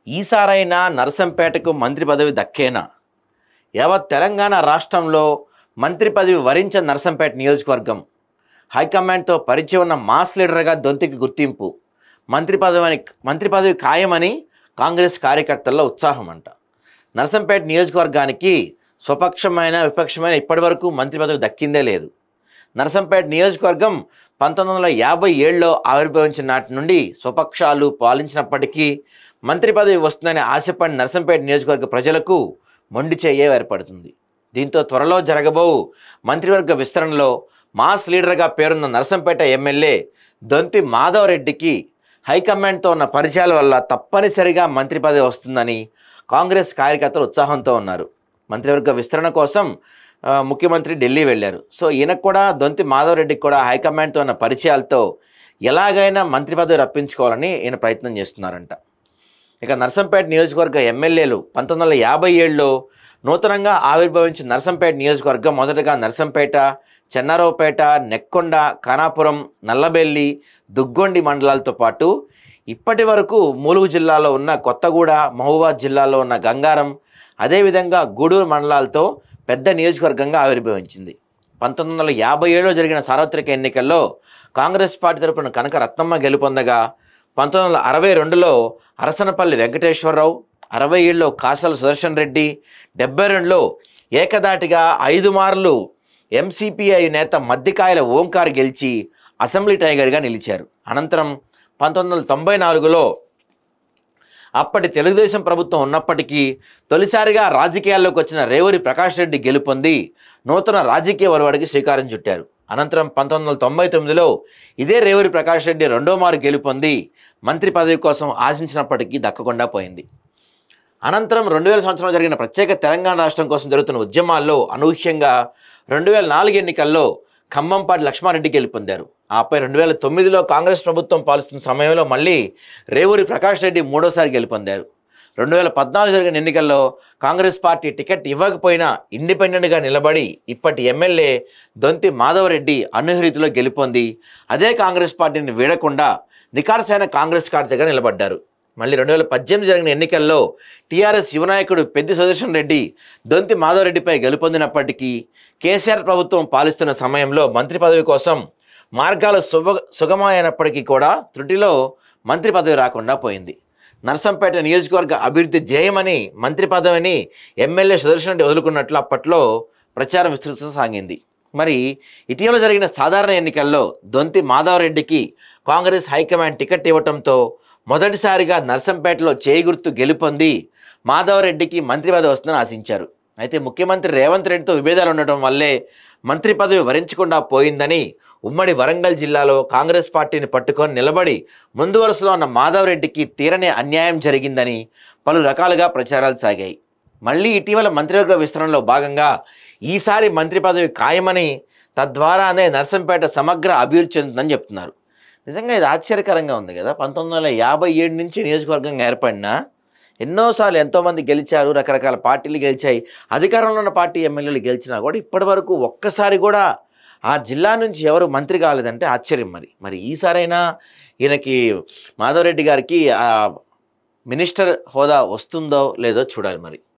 ఈసారైనా నరసంపేటకు మంత్రి పదవి దక్కేనా? యావత్ తెలంగాణ రాష్ట్రంలో మంత్రి పదవి వరించిన నరసంపేట నియోజకవర్గం. హైకమాండ్తో పరిచయం ఉన్న మాస్ లీడర్గా దొంతికి గుర్తింపు. మంత్రి పదవి ఖాయమని కాంగ్రెస్ కార్యకర్తల్లో ఉత్సాహం అంట. నరసంపేట నియోజకవర్గానికి స్వపక్షమైన విపక్షమైన ఇప్పటివరకు మంత్రి పదవి దక్కిందే లేదు. నరసంపేట నియోజకవర్గం 1957లో ఆవిర్భవించిన నాటి నుండి స్వపక్షాలు పాలించినప్పటికీ మంత్రి పదవి వస్తుందని ఆశపడిన నరసంపేట నియోజకవర్గ ప్రజలకు మొండి చెయ్యే ఏర్పడుతుంది. దీంతో త్వరలో జరగబోవు మంత్రివర్గ విస్తరణలో మాస్ లీడర్గా పేరున్న నరసంపేట ఎమ్మెల్యే దొంతి మాధవ్ రెడ్డికి హైకమాండ్తో ఉన్న పరిచయాల వల్ల తప్పనిసరిగా మంత్రి పదవి వస్తుందని కాంగ్రెస్ కార్యకర్తలు ఉత్సాహంతో ఉన్నారు. మంత్రివర్గ విస్తరణ కోసం ముఖ్యమంత్రి ఢిల్లీ వెళ్ళారు. సో ఈయనకు కూడా దొంతి మాధవ్ రెడ్డికి కూడా హైకమాండ్తో ఉన్న పరిచయాలతో ఎలాగైనా మంత్రి పదవి రప్పించుకోవాలని ఈయన ప్రయత్నం చేస్తున్నారంట. ఇక నరసంపేట నియోజకవర్గ ఎమ్మెల్యేలు 1957లో నూతనంగా ఆవిర్భవించిన నరసంపేట నియోజకవర్గం మొదటగా నరసంపేట, చెన్నారావుపేట, నెక్కొండ, ఖానాపురం, నల్లబెల్లి, దుగ్గొండి మండలాలతో పాటు ఇప్పటి వరకు ములుగు జిల్లాలో ఉన్న కొత్తగూడ, మహబూబాద్ జిల్లాలో ఉన్న గంగారం, అదేవిధంగా గూడూరు మండలాలతో పెద్ద నియోజకవర్గంగా ఆవిర్భవించింది. 1957లో జరిగిన సార్వత్రిక ఎన్నికల్లో కాంగ్రెస్ పార్టీ తరపున కనక రత్నమ్మ గెలుపొందగా 1962లో అరసనపల్లి వెంకటేశ్వరరావు, 67లో కాసల సుదర్శన్ రెడ్డి, 72లో ఏకదాటిగా 5 మార్లు ఎంసీపీఐ నేత మద్దికాయల ఓంకార్ గెలిచి అసెంబ్లీ టైగర్గా నిలిచారు. అనంతరం 1994లో అప్పటి తెలుగుదేశం ప్రభుత్వం ఉన్నప్పటికీ తొలిసారిగా రాజకీయాల్లోకి వచ్చిన రేవూరి ప్రకాష్ రెడ్డి గెలుపొంది నూతన రాజకీయ ఒరవడికి శ్రీకారం చుట్టారు. అనంతరం 1999లో ఇదే రేవూరి ప్రకాష్ రెడ్డి రెండో మారు గెలుపొంది మంత్రి పదవి కోసం ఆశించినప్పటికీ దక్కకుండా పోయింది. అనంతరం 2000 సంవత్సరంలో జరిగిన ప్రత్యేక తెలంగాణ రాష్ట్రం కోసం జరుగుతున్న ఉద్యమాల్లో అనూహ్యంగా 2004 ఎన్నికల్లో ఖమ్మంపాటి లక్ష్మారెడ్డి గెలుపొందారు. ఆపై 2009లో కాంగ్రెస్ ప్రభుత్వం పాలిస్తున్న సమయంలో మళ్ళీ రేవూరి ప్రకాష్ రెడ్డి మూడోసారి గెలుపొందారు. 2014 జరిగిన ఎన్నికల్లో కాంగ్రెస్ పార్టీ టికెట్ ఇవ్వకపోయినా ఇండిపెండెంట్గా నిలబడి ఇప్పటి ఎమ్మెల్యే దొంతి మాధవ్ రెడ్డి అనూహ్యరీతిలో గెలుపొంది అదే కాంగ్రెస్ పార్టీని వీడకుండా నికార్సైన కాంగ్రెస్ కార్యకర్తగా నిలబడ్డారు. మళ్ళీ 2018 జరిగిన ఎన్నికల్లో టీఆర్ఎస్ యువనాయకుడు పెద్ది సుదర్శన్ రెడ్డి దొంతి మాధవ్ రెడ్డిపై గెలుపొందినప్పటికీ కేసీఆర్ ప్రభుత్వం పాలిస్తున్న సమయంలో మంత్రి పదవి కోసం మార్గాలు సుగమమైనప్పటికీ కూడా త్రుటిలో మంత్రి పదవి రాకుండా పోయింది. నరసంపేట నియోజకవర్గ అభివృద్ధి ధ్యేయమని మంత్రి పదవిని ఎమ్మెల్యే సుదర్శన్ రెడ్డి వదులుకున్నట్లు అప్పట్లో ప్రచారం విస్తృతంగా సాగింది. మరి ఇటీవల జరిగిన సాధారణ ఎన్నికల్లో దొంతి మాధవ్ రెడ్డికి కాంగ్రెస్ హైకమాండ్ టికెట్ ఇవ్వడంతో మొదటిసారిగా నరసంపేటలో చేయి గుర్తు గెలుపొంది మాధవ్ రెడ్డికి మంత్రి పదవి వస్తుందని ఆశించారు. అయితే ముఖ్యమంత్రి రేవంత్ రెడ్డితో విభేదాలు ఉండటం వల్లే మంత్రి పదవి వరించకుండా పోయిందని ఉమ్మడి వరంగల్ జిల్లాలో కాంగ్రెస్ పార్టీని పట్టుకొని నిలబడి ముందు వరుసలో ఉన్న మాధవ్ రెడ్డికి తీరని అన్యాయం జరిగిందని పలు రకాలుగా ప్రచారాలు సాగాయి. మళ్ళీ ఇటీవల మంత్రివర్గ విస్తరణలో భాగంగా ఈసారి మంత్రి పదవి ఖాయమని తద్వారానే నరసంపేట సమగ్ర అభివృద్ధి చెందుతుందని చెప్తున్నారు. నిజంగా ఇది ఆశ్చర్యకరంగా ఉంది కదా. 1957 నుంచి నియోజకవర్గంగా ఏర్పడినా ఎన్నోసార్లు ఎంతోమంది గెలిచారు, రకరకాల పార్టీలు గెలిచాయి, అధికారంలో ఉన్న పార్టీ ఎమ్మెల్యేలు గెలిచినా కూడా ఇప్పటి వరకు ఒక్కసారి కూడా ఆ జిల్లా నుంచి ఎవరు మంత్రి కాలేదంటే ఆశ్చర్యం. మరి ఈసారైనా ఈయనకి మాధవ్ రెడ్డి గారికి మినిస్టర్ హోదా వస్తుందో లేదో చూడాలి మరి.